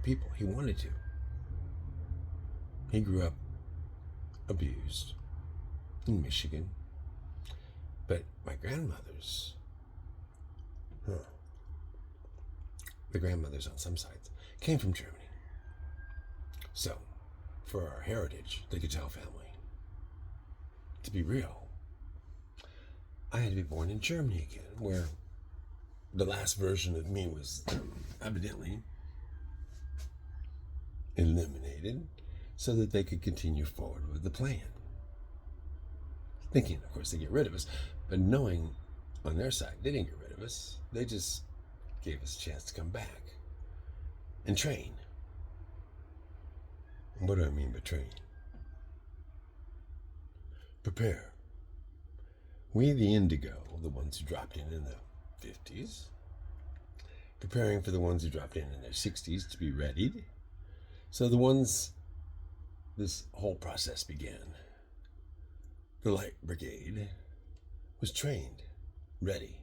people. He wanted to. He grew up abused in Michigan. But my grandmothers, the grandmothers on some sides, came from Germany. So, for our heritage, the Gattel family, to be real, I had to be born in Germany again, where the last version of me was evidently eliminated so that they could continue forward with the plan. Thinking, of course, they get rid of us, but knowing on their side, they didn't get rid of us. They just gave us a chance to come back and train. And what do I mean by train? Prepare. We, the indigo, the ones who dropped in the 50s, preparing for the ones who dropped in their 60s to be readied. So the ones this whole process began, the Light Brigade, was trained, ready,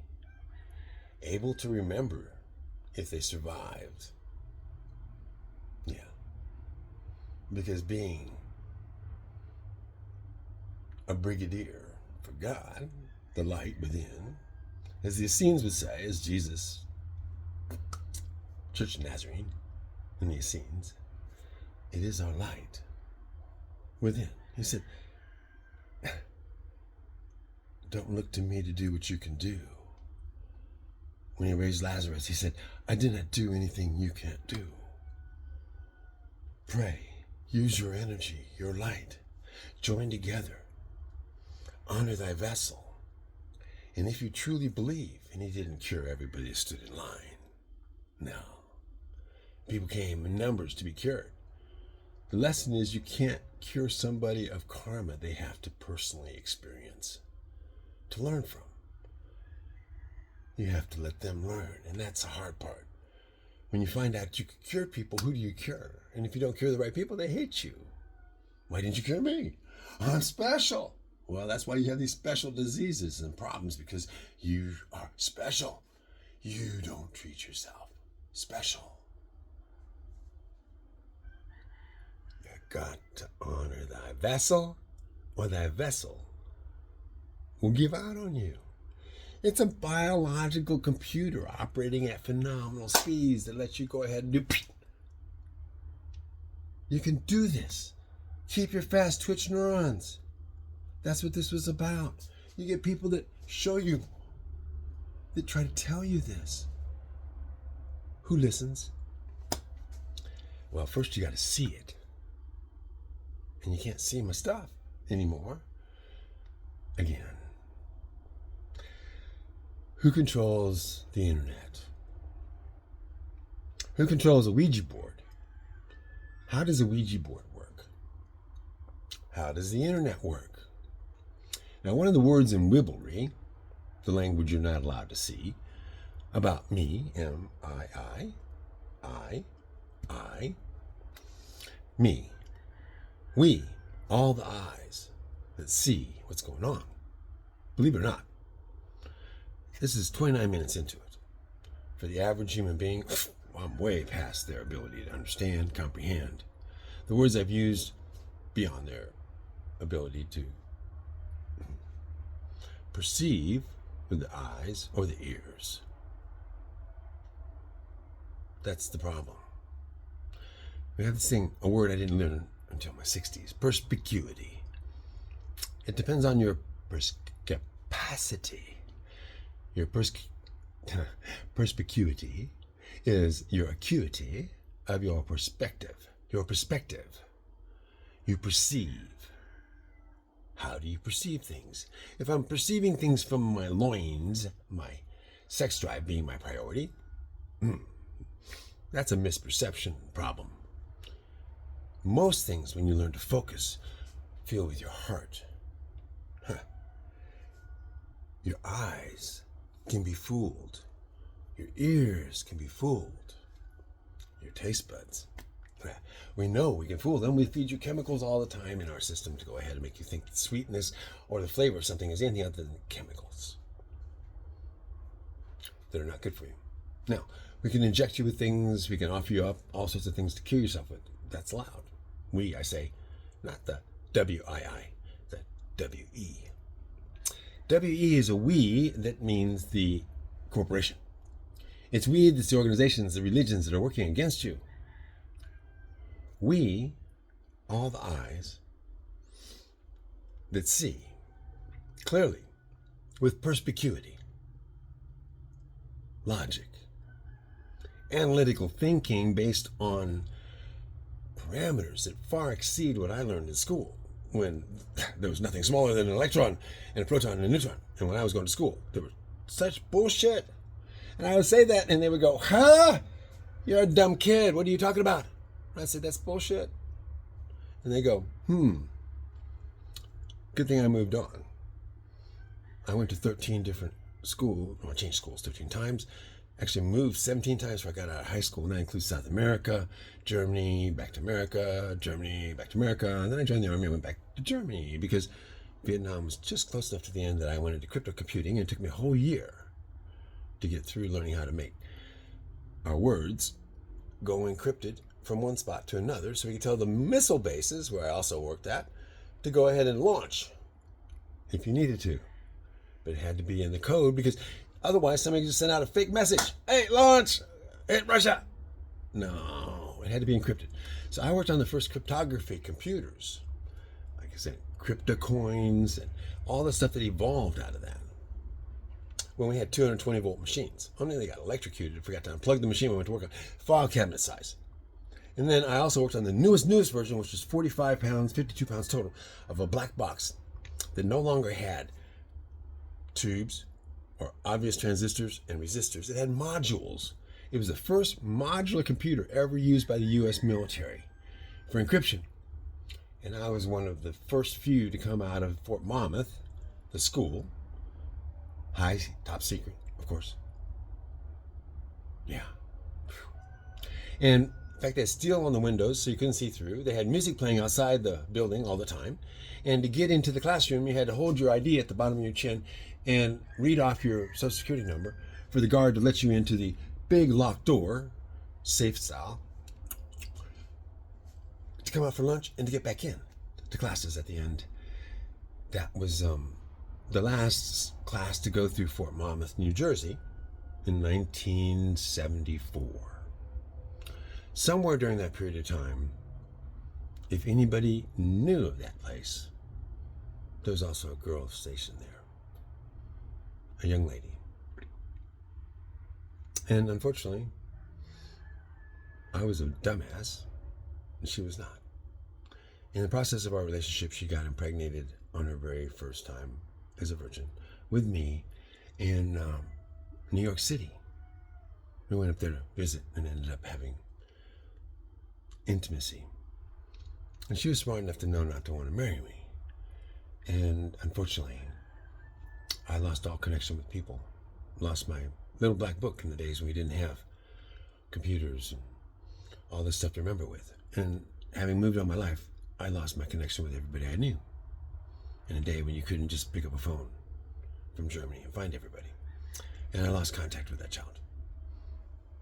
able to remember if they survived. Yeah. Because being a brigadier for God, the light within, as the Essenes would say, as Jesus, Church of Nazarene, and the Essenes, it is our light within. He said, don't look to me to do what you can do. When he raised Lazarus, he said, I did not do anything you can't do. Pray, use your energy, your light, join together, honor thy vessel. And if you truly believe, and he didn't cure everybody that stood in line. No. People came in numbers to be cured. The lesson is you can't cure somebody of karma they have to personally experience, to learn from. You have to let them learn, and that's the hard part. When you find out you can cure people, who do you cure? And if you don't cure the right people, they hate you. Why didn't you cure me? I'm special. Well, that's why you have these special diseases and problems, because you are special. You don't treat yourself special. You got to honor thy vessel, or thy vessel will give out on you. It's a biological computer operating at phenomenal speeds that lets you go ahead and do. You can do this. Keep your fast twitch neurons. That's what this was about. You get people that show you, that try to tell you this. Who listens? Well, first you got to see it. And you can't see my stuff anymore. Again. Who controls the internet? Who controls a Ouija board? How does a Ouija board work? How does the internet work? Now, one of the words in Wibblry, the language you're not allowed to see, about me, M-I-I, me, we, all the eyes that see what's going on. Believe it or not, this is 29 minutes into it. For the average human being, I'm way past their ability to understand, comprehend the words I've used, beyond their ability to perceive with the eyes or the ears. That's the problem. We have this thing, a word I didn't learn until my 60s, perspicuity. It depends on your capacity. Your perspicuity is your acuity of your perspective. Your perspective. You perceive. How do you perceive things? If I'm perceiving things from my loins, my sex drive being my priority, that's a misperception problem. Most things, when you learn to focus, feel with your heart. Your eyes can be fooled. Your ears can be fooled. Your taste buds. We know we can fool them. We feed you chemicals all the time in our system to go ahead and make you think the sweetness or the flavor of something is anything other than chemicals that are not good for you. Now, We can inject you with things. We can offer you up all sorts of things to kill yourself with. That's allowed. We, I say, not the W-I-I, the W-E. W-E is a we that means the corporation. It's we that's the organizations, the religions that are working against you. We, all the eyes that see clearly, with perspicuity, logic, analytical thinking based on parameters that far exceed what I learned in school when there was nothing smaller than an electron and a proton and a neutron. And when I was going to school, there was such bullshit. And I would say that and they would go, huh? You're a dumb kid. What are you talking about? And I said, that's bullshit. And they go, good thing I moved on. I went to 13 different schools. I changed schools 13 times. Actually moved 17 times before I got out of high school. And that includes South America, Germany, back to America, Germany, back to America. And then I joined the Army and went back to Germany because Vietnam was just close enough to the end that I went into crypto computing, and it took me a whole year to get through learning how to make our words go encrypted from one spot to another so we could tell the missile bases, where I also worked at, to go ahead and launch if you needed to. But it had to be in the code because otherwise somebody could just send out a fake message. Hey, launch! Hit Russia! No, it had to be encrypted. So I worked on the first cryptography computers. Like I said, crypto coins and all the stuff that evolved out of that. When we had 220 volt machines. Only they got electrocuted, forgot to unplug the machine when we went to work on file cabinet size. And then I also worked on the newest version, which was 45 pounds, 52 pounds total, of a black box that no longer had tubes or obvious transistors and resistors. It had modules. It was the first modular computer ever used by the U.S. military for encryption. And I was one of the first few to come out of Fort Monmouth, the school. High, top secret, of course. Yeah. And in fact, they had steel on the windows so you couldn't see through. They had music playing outside the building all the time. And to get into the classroom, you had to hold your ID at the bottom of your chin and read off your social security number for the guard to let you into the big locked door, safe style, to come out for lunch and to get back in to classes at the end. That was the last class to go through Fort Monmouth, New Jersey in 1974. Somewhere during that period of time, if anybody knew of that place, there was also a girl stationed there, a young lady. And unfortunately, I was a dumbass, and she was not. In the process of our relationship, she got impregnated on her very first time as a virgin with me in New York City. We went up there to visit and ended up having intimacy. And she was smart enough to know not to want to marry me. And unfortunately, I lost all connection with people. Lost my little black book in the days when we didn't have computers and all this stuff to remember with. And having moved on my life, I lost my connection with everybody I knew. In a day when you couldn't just pick up a phone from Germany and find everybody. And I lost contact with that child.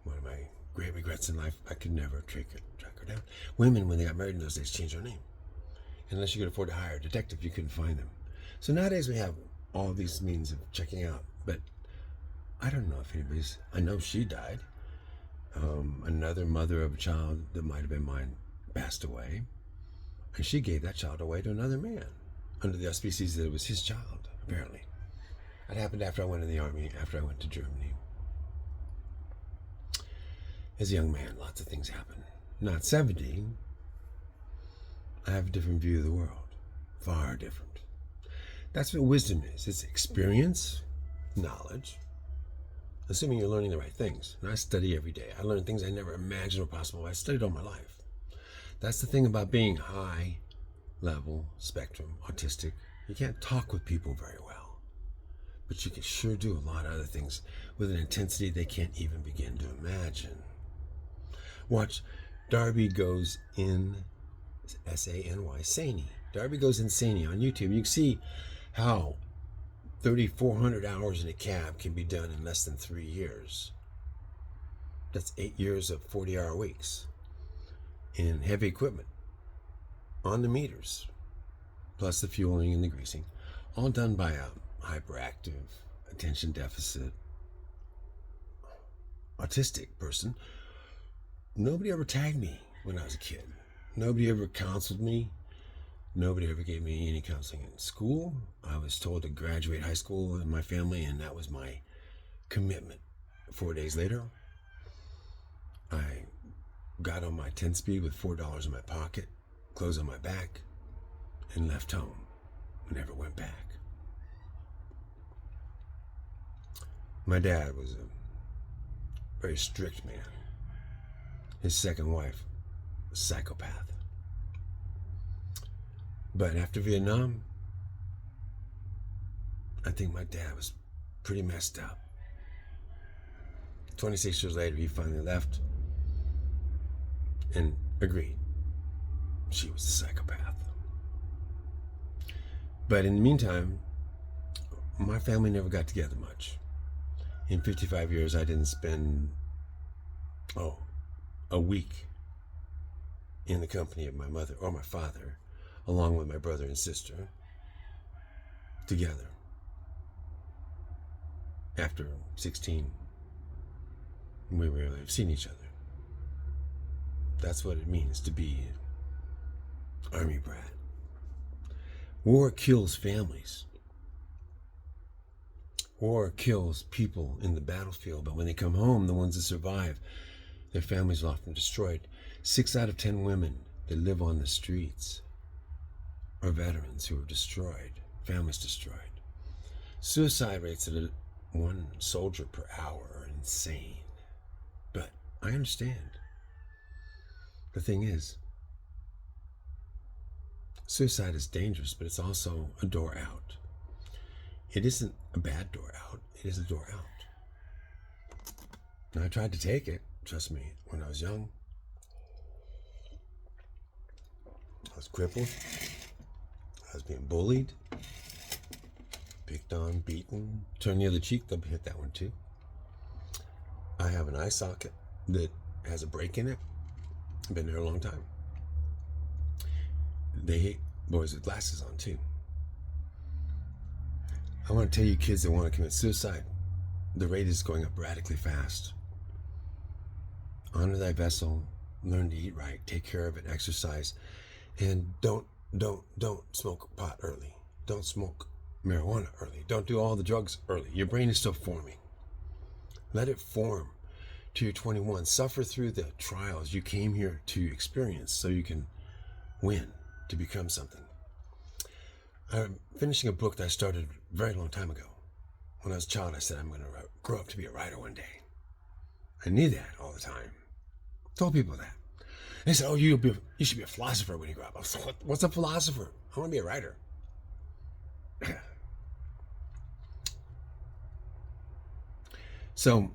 One of my great regrets in life, I could never track her down. Women, when they got married in those days, changed their name. Unless you could afford to hire a detective, you couldn't find them. So nowadays we have all these means of checking out. But I don't know if anybody's... I know she died. Another mother of a child that might have been mine passed away. And she gave that child away to another man under the auspices that it was his child, apparently. That happened after I went in the Army, after I went to Germany. As a young man, lots of things happen. Not 70. I have a different view of the world. Far different. That's what wisdom is. It's experience, knowledge, assuming you're learning the right things. And I study every day. I learn things I never imagined were possible. I studied all my life. That's the thing about being high level spectrum autistic. You can't talk with people very well, but you can sure do a lot of other things with an intensity they can't even begin to imagine. Watch Darby Goes In, S-A-N-Y, Saney. Darby Goes Insane on YouTube. You can see how 3,400 hours in a cab can be done in less than 3 years. That's 8 years of 40-hour weeks in heavy equipment on the meters, plus the fueling and the greasing, all done by a hyperactive, attention deficit, autistic person. Nobody ever tagged me when I was a kid. Nobody ever counseled me. Nobody ever gave me any counseling in school. I was told to graduate high school in my family, and that was my commitment. 4 days later, I got on my 10-speed with $4 in my pocket, clothes on my back, and left home. Never went back. My dad was a very strict man. His second wife, a psychopath. But after Vietnam, I think my dad was pretty messed up. 26 years later, he finally left and agreed she was a psychopath. But in the meantime, my family never got together much. In 55 years, I didn't spend, a week in the company of my mother or my father, along with my brother and sister, together. After 16, we rarely have seen each other. That's what it means to be an Army brat. War kills families. War kills people in the battlefield, but when they come home, the ones that survive, their families are often destroyed. 6 out of 10 women that live on the streets are veterans who are destroyed, families destroyed. Suicide rates at 1 soldier per hour are insane. But I understand. The thing is, suicide is dangerous, but it's also a door out. It isn't a bad door out, it is a door out. And I tried to take it, trust me, when I was young. I was crippled. I was being bullied, picked on, beaten. Turn the other cheek, they'll hit that one too. I have an eye socket that has a break in it. I've been there a long time. They hate boys with glasses on too. I want to tell you kids that want to commit suicide, the rate is going up radically fast. Honor thy vessel, learn to eat right, take care of it, exercise, and don't smoke pot early. Don't smoke marijuana early. Don't do all the drugs early. Your brain is still forming. Let it form till you're 21. Suffer through the trials you came here to experience so you can win, to become something. I'm finishing a book that I started a very long time ago. When I was a child, I said I'm going to grow up to be a writer one day. I knew that all the time. Told people that. They said, you should be a philosopher when you grow up. I was like, what's a philosopher? I want to be a writer. So,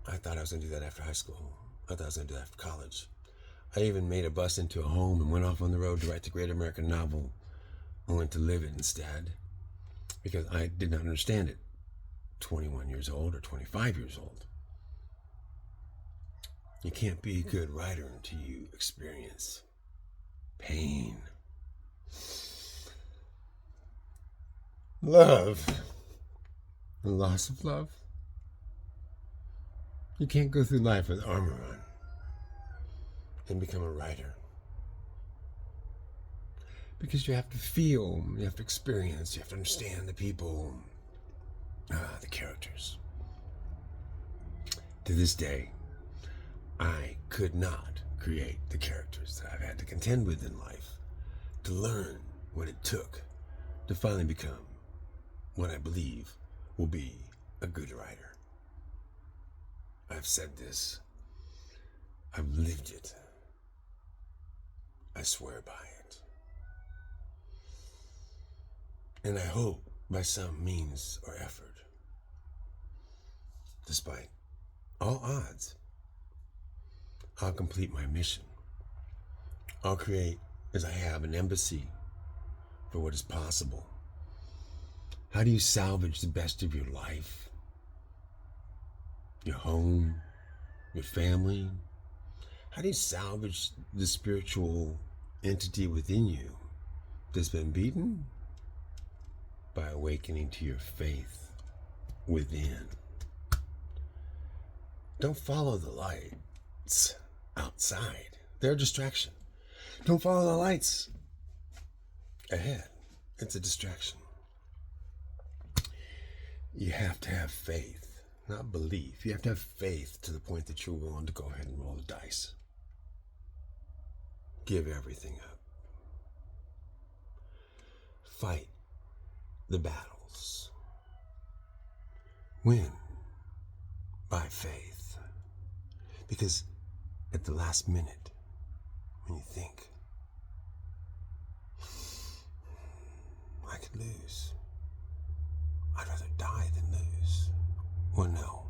I thought I was going to do that after high school. I thought I was going to do that after college. I even made a bus into a home and went off on the road to write the great American novel. I went to live it instead because I did not understand it. 21 years old or 25 years old. You can't be a good writer until you experience pain. Love. The loss of love. You can't go through life with armor on and become a writer. Because you have to feel, you have to experience, you have to understand the people, the characters. To this day, I could not create the characters that I've had to contend with in life to learn what it took to finally become what I believe will be a good writer. I've said this. I've lived it. I swear by it. And I hope by some means or effort, despite all odds, I'll complete my mission. I'll create, as I have, an embassy for what is possible. How do you salvage the best of your life? your home, your family? How do you salvage the spiritual entity within you that's been beaten? By awakening to your faith within. Don't follow the lights outside. They're a distraction. Don't follow the lights ahead. It's a distraction. You have to have faith, not belief. You have to have faith to the point that you're willing to go ahead and roll the dice. Give everything up. Fight the battles. Win by faith. Because at the last minute, when you think, I could lose, I'd rather die than lose. Well, no.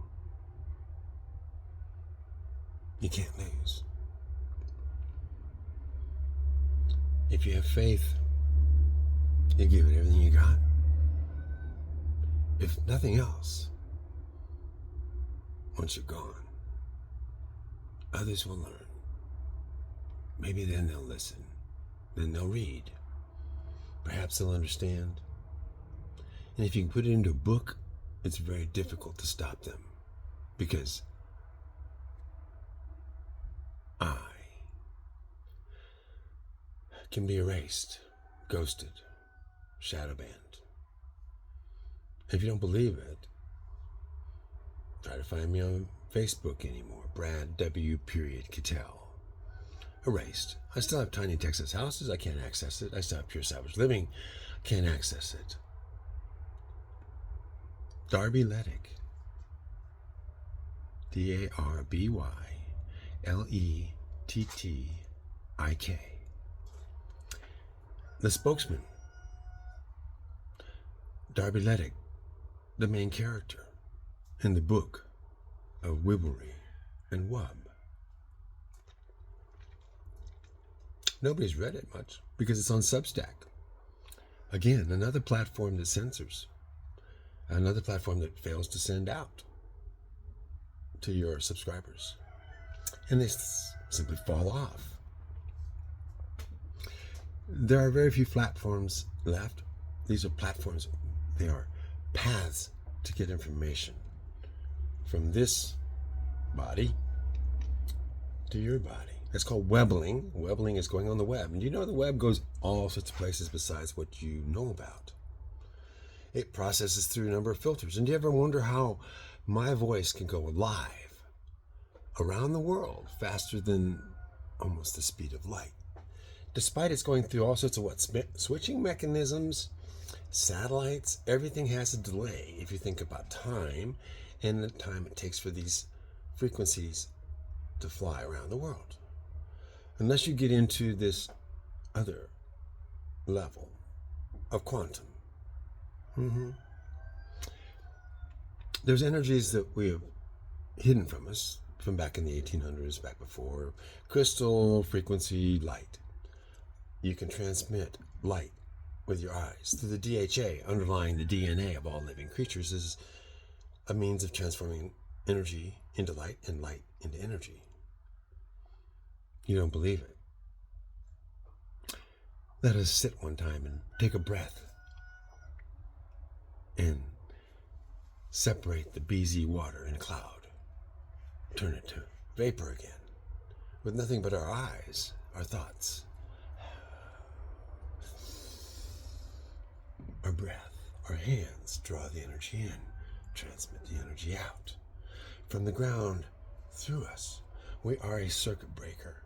You can't lose. If you have faith, you give it everything you got. If nothing else, once you're gone, others will learn. Maybe then they'll listen. Then they'll read. Perhaps they'll understand. And if you can put it into a book, it's very difficult to stop them. Because I can be erased, ghosted, shadow banned. If you don't believe it, try to find me on Facebook anymore. Brad W. Cattell. Erased. I still have Tiny Texas Houses. I can't access it. I still have Pure Savage Living. Can't access it. Darby Lettick. DARBYLETTIK. The spokesman. Darby Lettick, the main character in the book of Wibblry and Wub. Nobody's read it much because it's on Substack. Again, another platform that censors. Another platform that fails to send out to your subscribers. And they simply fall off. There are very few platforms left. These are platforms. They are paths to get information from this body to your body. It's called webbling. Webbling is going on the web. And you know the web goes all sorts of places besides what you know about. It processes through a number of filters. And do you ever wonder how my voice can go live around the world faster than almost the speed of light? Despite it's going through all sorts of switching mechanisms, satellites, everything has a delay if you think about time and the time it takes for these frequencies to fly around the world. Unless you get into this other level of quantum. There's energies that we have hidden from us from back in the 1800s, back before. Crystal, frequency, light. You can transmit light with your eyes through the DHA, underlying the DNA of all living creatures, is a means of transforming energy into light and light into energy. You don't believe it? Let us sit one time and take a breath and separate the BZ water in a cloud. Turn it to vapor again with nothing but our eyes, our thoughts, our breath, our hands draw the energy in, transmit the energy out. From the ground through us, we are a circuit breaker,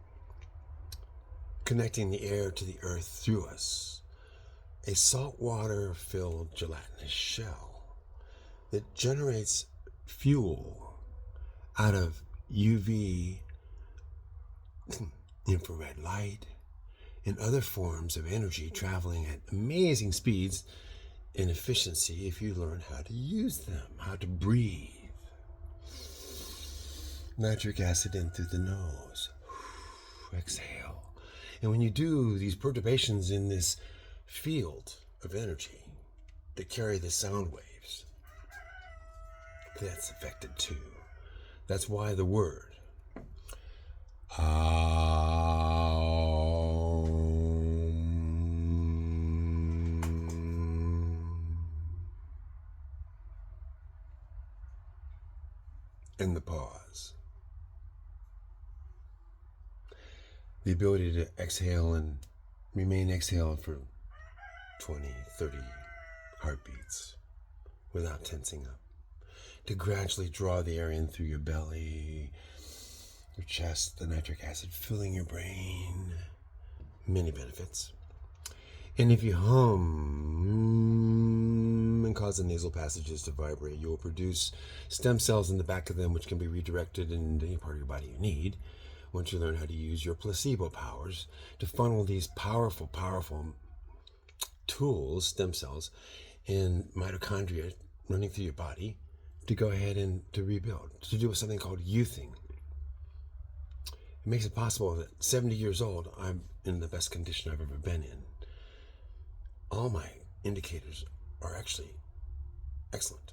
connecting the air to the earth through us. A saltwater-filled gelatinous shell that generates fuel out of UV, infrared light, and other forms of energy traveling at amazing speeds and efficiency if you learn how to use them, how to breathe. Nitric acid in through the nose. Exhale. And when you do these perturbations in this field of energy that carry the sound waves, that's affected too. That's why the word and the pause. The ability to exhale and remain exhaled for 20, 30 heartbeats without tensing up. To gradually draw the air in through your belly, your chest, the nitric acid filling your brain. Many benefits. And if you hum and cause the nasal passages to vibrate, you will produce stem cells in the back of them, which can be redirected into any part of your body you need once you learn how to use your placebo powers to funnel these powerful, powerful tools, stem cells, and mitochondria running through your body to go ahead and to rebuild, to do something called youthing. It makes it possible that 70 years old, I'm in the best condition I've ever been in. All my indicators are actually excellent.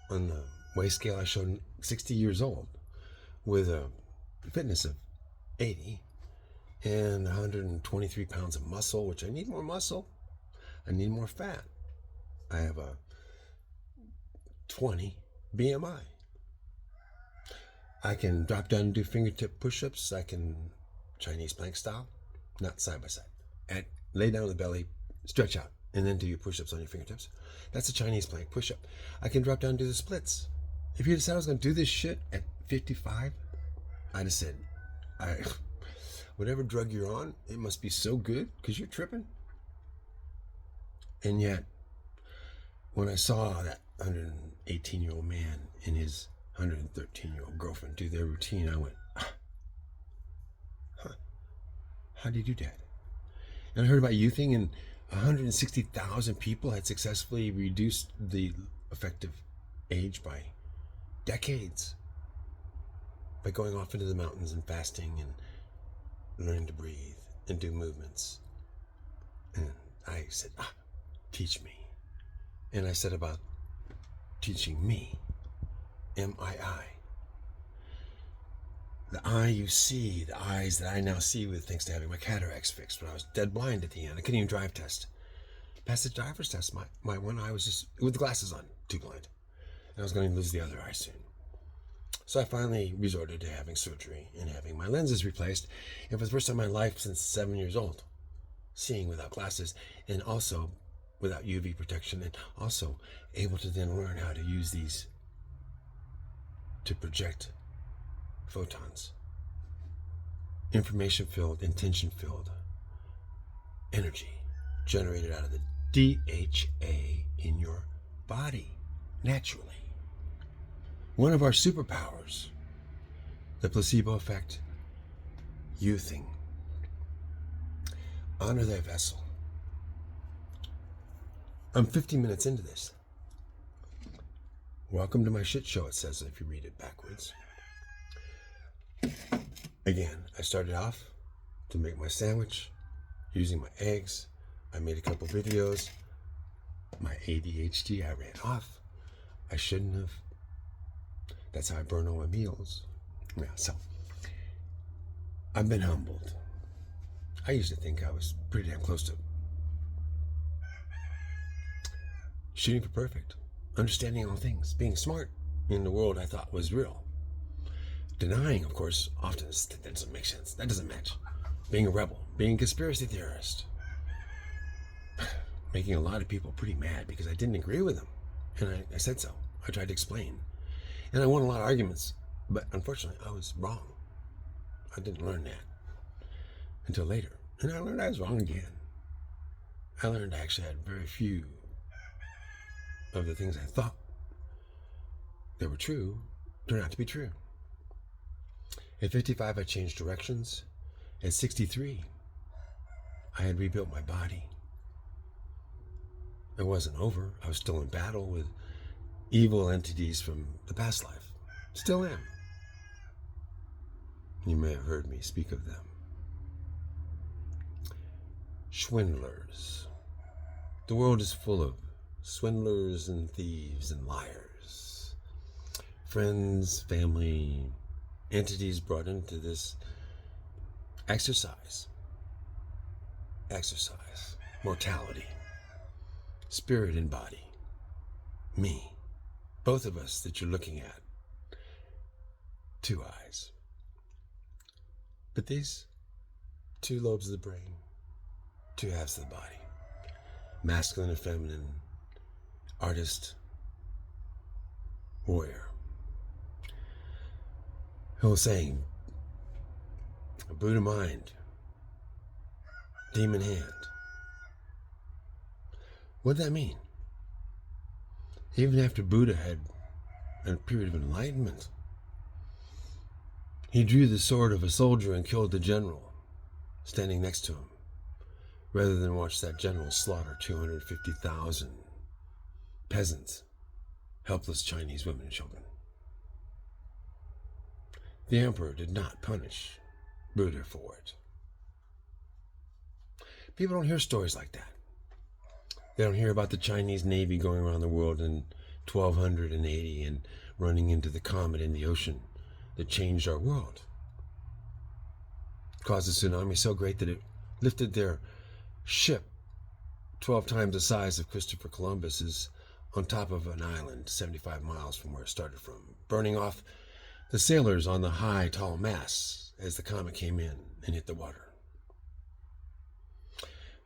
On the weight scale, I showed 60 years old with a fitness of 80 and 123 pounds of muscle, which I need more muscle. I need more fat. I have a 20 BMI. I can drop down and do fingertip push-ups. I can Chinese plank style, not side by side. And lay down on the belly, stretch out, and then do your push-ups on your fingertips. That's a Chinese plank push-up. I can drop down and do the splits. If you decided I was going to do this shit at 55, I'd have said, whatever drug you're on, it must be so good because you're tripping. And yet, when I saw that 118-year-old man and his 113-year-old girlfriend do their routine, I went, how do you do that? And I heard about youthing, and 160,000 people had successfully reduced the effective age by decades by going off into the mountains and fasting and learning to breathe and do movements. And I said, teach me. And I said about teaching me, M-I-I. The eye you see, the eyes that I now see with thanks to having my cataracts fixed when I was dead blind at the end. I couldn't even drive test. Passed the driver's test. My one eye was just, with the glasses on, too blind. And I was going to lose the other eye soon. So I finally resorted to having surgery and having my lenses replaced. And for the first time in my life since 7 years old, seeing without glasses and also without UV protection, and also able to then learn how to use these to project photons, information filled, intention filled energy generated out of the DHA in your body naturally. One of our superpowers, the placebo effect, youthing. Honor thy vessel. I'm 15 minutes into this. Welcome to my shit show, it says if you read it backwards. Again, I started off to make my sandwich using my eggs. I made a couple videos. My ADHD, I ran off. I shouldn't have. That's how I burn all my meals. Yeah, so I've been humbled. I used to think I was pretty damn close to shooting for perfect, understanding all things, being smart in the world I thought was real. Denying, of course, often that doesn't make sense. That doesn't match. Being a rebel, being a conspiracy theorist, making a lot of people pretty mad because I didn't agree with them. And I said so. I tried to explain. And I won a lot of arguments, but unfortunately I was wrong. I didn't learn that until later. And I learned I was wrong again. I learned I actually had very few of the things I thought that were true turned out to be true. At 55, I changed directions. At 63, I had rebuilt my body. It wasn't over. I was still in battle with evil entities from the past life. Still am. You may have heard me speak of them. Swindlers. The world is full of swindlers and thieves and liars. friends, family, entities brought into this exercise, mortality, spirit and body, me, both of us that you're looking at, two eyes. But these two lobes of the brain, two halves of the body, masculine and feminine, artist, warrior. Who was saying, a Buddha mind, demon hand. What did that mean? Even after Buddha had a period of enlightenment, he drew the sword of a soldier and killed the general standing next to him, rather than watch that general slaughter 250,000 peasants, helpless Chinese women and children. The emperor did not punish Buddha for it. People don't hear stories like that. They don't hear about the Chinese Navy going around the world in 1280 and running into the comet in the ocean that changed our world. It caused a tsunami so great that it lifted their ship 12 times the size of Christopher Columbus's on top of an island 75 miles from where it started from, burning off the sailors on the high, tall masts as the comet came in and hit the water.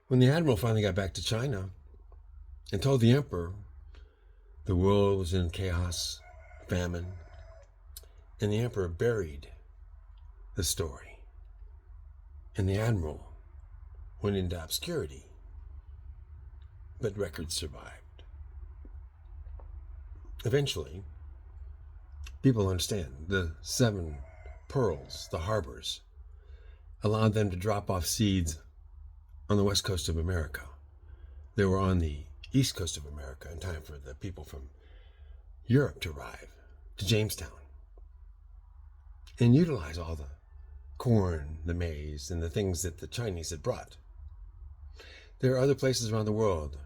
When the admiral finally got back to China and told the emperor the world was in chaos, famine, and the emperor buried the story, and the admiral went into obscurity, but records survived. Eventually, people understand the 7 pearls, the harbors, allowed them to drop off seeds on the west coast of America. They were on the east coast of America in time for the people from Europe to arrive to Jamestown and utilize all the corn, the maize, and the things that the Chinese had brought. There are other places around the world.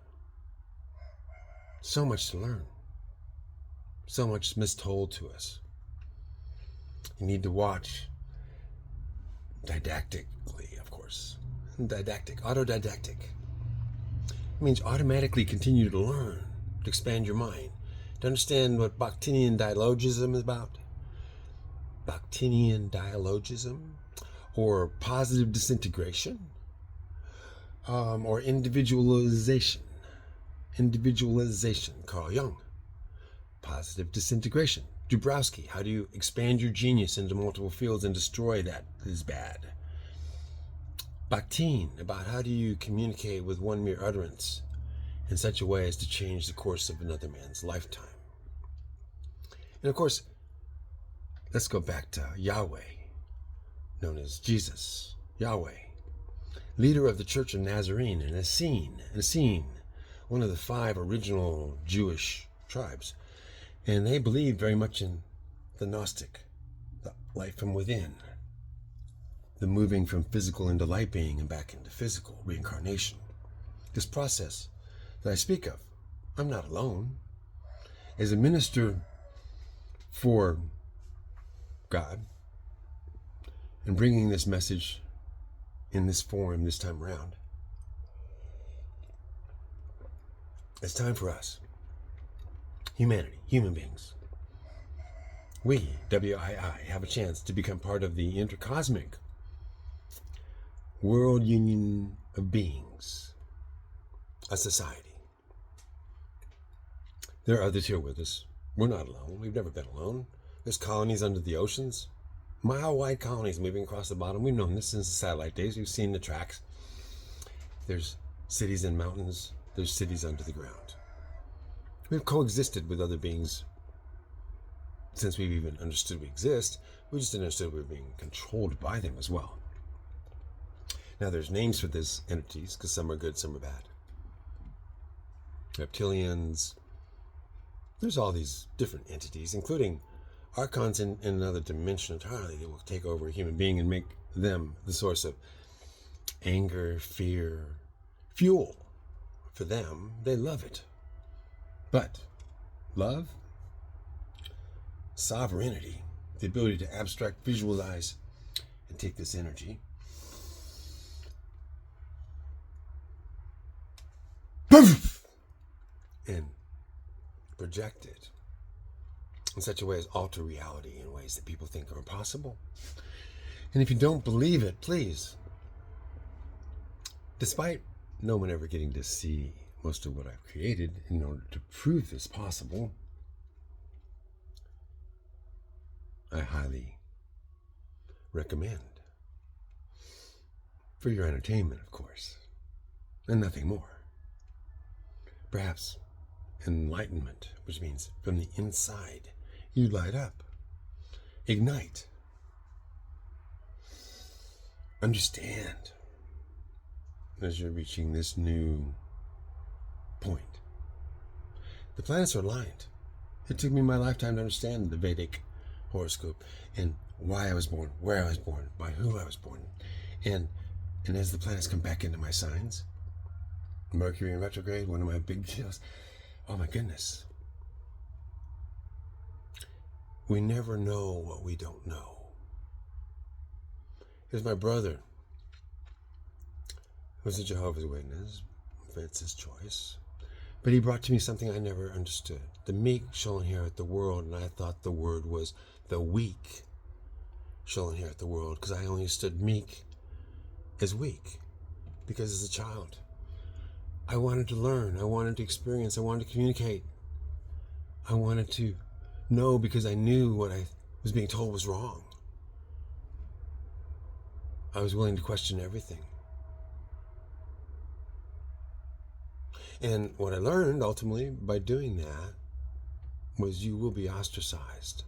So much to learn. So much mistold to us. You need to watch didactically, of course. Autodidactic. It means automatically continue to learn, to expand your mind, to understand what Bakhtinian dialogism is about. Bakhtinian dialogism, or positive disintegration, or individualization. Carl Jung. Positive disintegration. Dubrowski, how do you expand your genius into multiple fields and destroy that is bad? Bakhtin, about how do you communicate with one mere utterance in such a way as to change the course of another man's lifetime. And of course, let's go back to Yahweh, known as Jesus, Yahweh, leader of the Church of Nazarene, and Essene, one of the 5 original Jewish tribes. And they believed very much in the Gnostic, the life from within, the moving from physical into light being and back into physical, reincarnation. This process that I speak of, I'm not alone. As a minister for God and bringing this message in this form this time around, it's time for us, humanity, human beings. We, WII, have a chance to become part of the intercosmic world union of beings, a society. There are others here with us. We're not alone. We've never been alone. There's colonies under the oceans, mile-wide colonies moving across the bottom. We've known this since the satellite days. We've seen the tracks. There's cities in mountains. There's cities under the ground. We've coexisted with other beings since we've even understood we exist. We just didn't understand we were being controlled by them as well. Now there's names for these entities, because some are good, some are bad. Reptilians. There's all these different entities, including archons in another dimension entirely that will take over a human being and make them the source of anger, fear, fuel. For them, they love it. But love? sovereignty, the ability to abstract, visualize, and take this energy and project it in such a way as alter reality in ways that people think are impossible. And if you don't believe it, please, despite no one ever getting to see most of what I've created in order to prove this possible, I highly recommend, for your entertainment, of course, and nothing more, perhaps enlightenment, which means from the inside you light up, ignite, understand as you're reaching this new point. The planets are aligned. It took me my lifetime to understand the Vedic horoscope and why I was born, where I was born, by who I was born. And as the planets come back into my signs, Mercury in retrograde, one of my big deals. Oh my goodness. We never know what we don't know. Here's my brother, who's a Jehovah's Witness, if it's his choice. But he brought to me something I never understood. The meek shall inherit the world, and I thought the word was the weak shall inherit the world, because I only understood meek as weak, because as a child, I wanted to learn, I wanted to experience, I wanted to communicate. I wanted to know because I knew what I was being told was wrong. I was willing to question everything. And what I learned ultimately by doing that was you will be ostracized.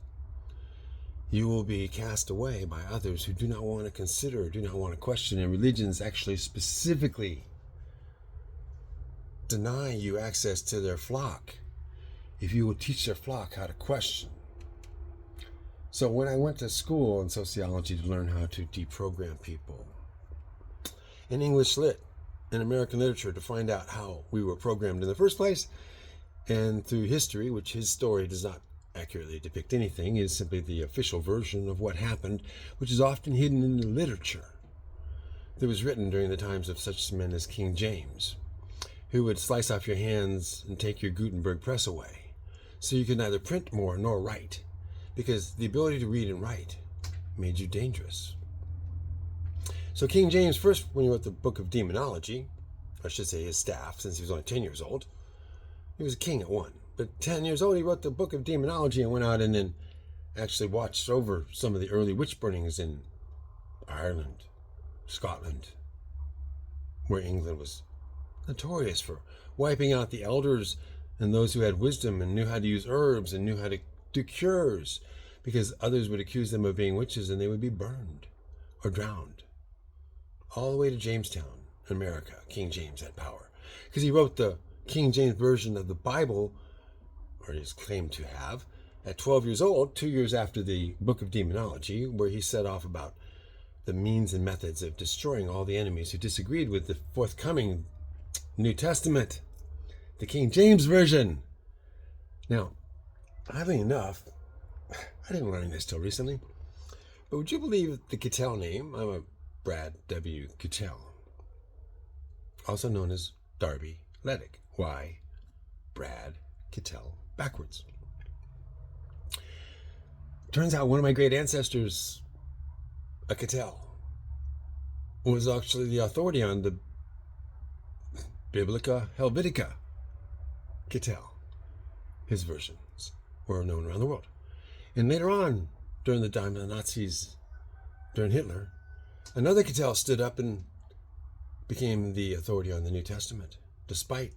You will be cast away by others who do not want to consider, do not want to question, and religions actually specifically deny you access to their flock if you will teach their flock how to question. So when I went to school in sociology to learn how to deprogram people, in English Lit, in American literature to find out how we were programmed in the first place, and through history, which his story does not accurately depict anything, is simply the official version of what happened, which is often hidden in the literature that was written during the times of such men as King James, who would slice off your hands and take your Gutenberg press away, so you could neither print more nor write, because the ability to read and write made you dangerous. So King James, first, when he wrote the Book of Demonology, I should say his staff, since he was only 10 years old, he was a king at one. But 10 years old, he wrote the Book of Demonology and went out and then actually watched over some of the early witch burnings in Ireland, Scotland, where England was notorious for wiping out the elders and those who had wisdom and knew how to use herbs and knew how to do cures, because others would accuse them of being witches and they would be burned or drowned. All the way to Jamestown, America, King James had power, because he wrote the King James version of the Bible, or he's claimed to have, at 12 years old, 2 years after the Book of Demonology, where he set off about the means and methods of destroying all the enemies who disagreed with the forthcoming New Testament, the King James Version. Now, oddly enough, I didn't learn this till recently, but would you believe the Cattell name? I'm a Brad W. Cattell, also known as Darby Ledick. Why Brad Cattell backwards? Turns out one of my great ancestors, a Cattell, was actually the authority on the Biblica Helvetica Cattell. His versions were known around the world. And later on, during the time of the Nazis, during Hitler, another Cattell stood up and became the authority on the New Testament, despite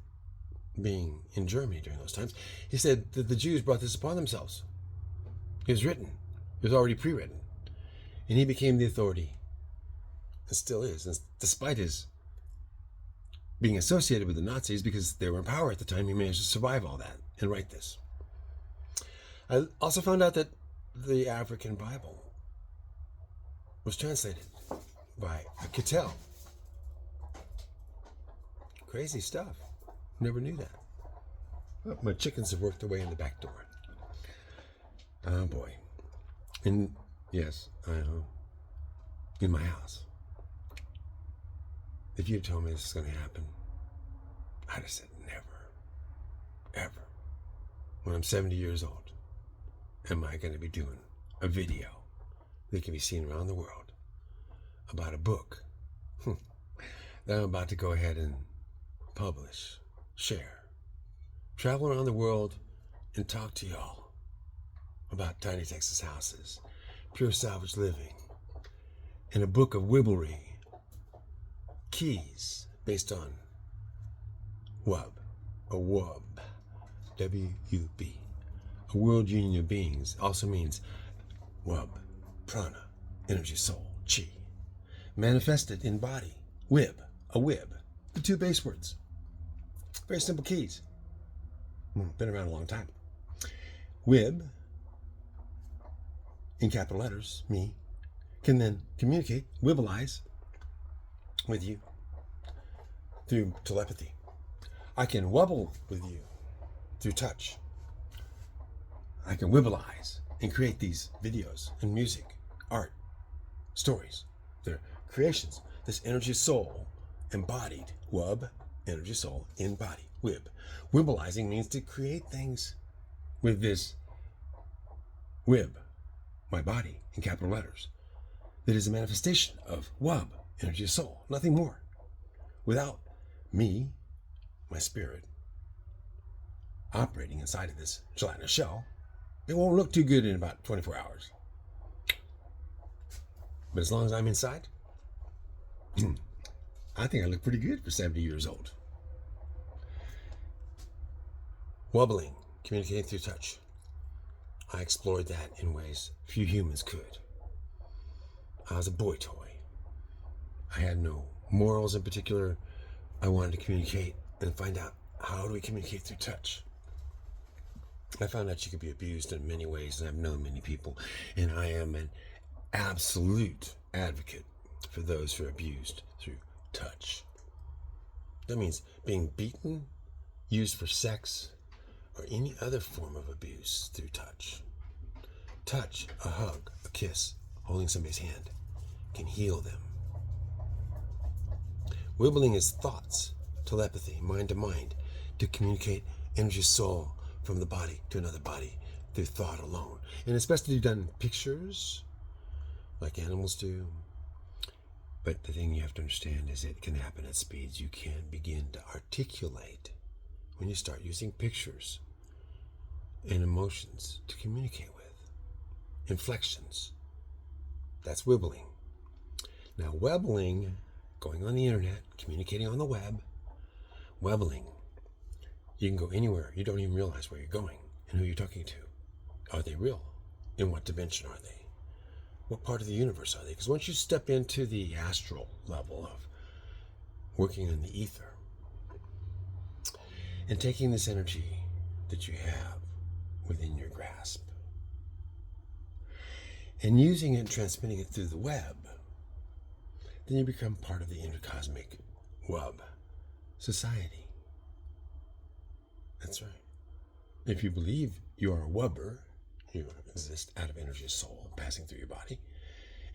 being in Germany during those times. He said that the Jews brought this upon themselves. It was written. It was already pre-written. And he became the authority, and still is, and despite his being associated with the Nazis, because they were in power at the time, he managed to survive all that and write this. I also found out that the African Bible was translated by a Cattell. Crazy stuff. Never knew that. Oh, my chickens have worked their way in the back door. Oh boy. And yes, I know. In my house. If you told me this is going to happen, I'd have said never, ever. When I'm 70 years old, am I going to be doing a video that can be seen around the world about a book that I'm about to go ahead and publish, share, travel around the world and talk to y'all about tiny Texas houses, pure salvage living, and a book of Wibblry keys based on WUB, a WUB, W-U-B, a world union of beings, also means WUB, prana, energy, soul, chi, manifested in body, Wib, a Wib, the two base words. Very simple keys. Been around a long time. Wib, in capital letters, me, can then communicate, wibbleize, with you through telepathy. I can wobble with you through touch. I can wibbleize and create these videos and music, art, stories. They're creations. This energy soul embodied. Wub, energy soul, in body. Wib. Wibbleizing means to create things with this wib, my body, in capital letters. That is a manifestation of wub, energy soul, nothing more. Without me, my spirit, operating inside of this gelatinous shell, it won't look too good in about 24 hours. But as long as I'm inside, I think I look pretty good for 70 years old. Wobbling, communicating through touch. I explored that in ways few humans could. I was a boy toy. I had no morals in particular. I wanted to communicate and find out, how do we communicate through touch? I found out you could be abused in many ways, and I've known many people, and I am an absolute advocate for those who are abused through touch. That means being beaten, used for sex, or any other form of abuse through touch. Touch, a hug, a kiss, holding somebody's hand, can heal them. Wibbling is thoughts, telepathy, mind to mind, to communicate energy soul from the body to another body through thought alone. And it's best to be done in pictures, like animals do. But the thing you have to understand is it can happen at speeds you can't begin to articulate when you start using pictures and emotions to communicate with. Inflections. That's wibbling. Now, webbling, going on the internet, communicating on the web, webbling, you can go anywhere. You don't even realize where you're going and who you're talking to. Are they real? In what dimension are they? What part of the universe are they? Because once you step into the astral level of working in the ether and taking this energy that you have within your grasp and using it and transmitting it through the web, then you become part of the intercosmic web society. That's right. If you believe you are a wubber, you exist out of energy soul passing through your body,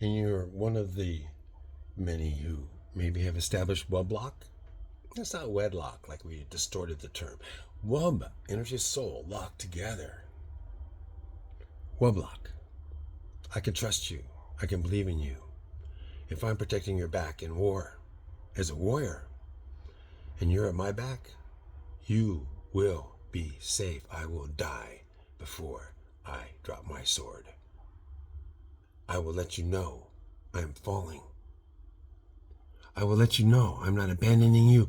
and you're one of the many who maybe have established wublock. That's not wedlock like we distorted the term. Wub, energy soul, locked together. Wublock. I can trust you. I can believe in you. If I'm protecting your back in war as a warrior, and you're at my back, you will be safe. I will die before I drop my sword. I will let you know I am falling. I will let you know I'm not abandoning you.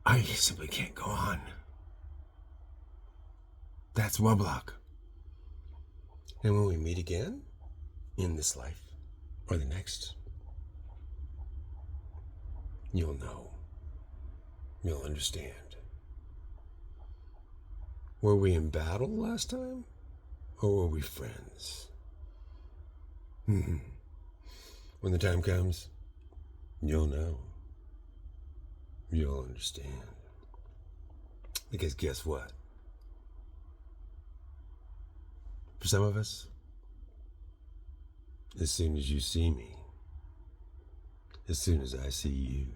I simply can't go on. That's Wublock. And when we meet again, in this life or the next, you'll know. You'll understand. Were we in battle last time? Or were we friends? When the time comes, you'll know. You'll understand. Because guess what? For some of us, as soon as you see me, as soon as I see you,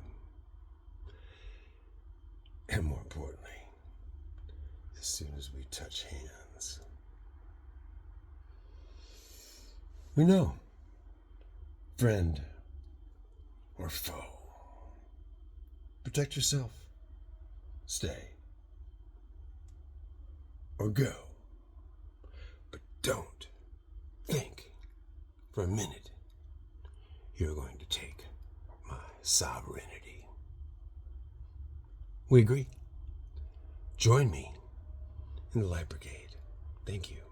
and more importantly, as soon as we touch hands, we know, friend or foe. Protect yourself. Stay. Or go. But don't think for a minute you're going to take my sovereignty. We agree. Join me in the Light Brigade. Thank you.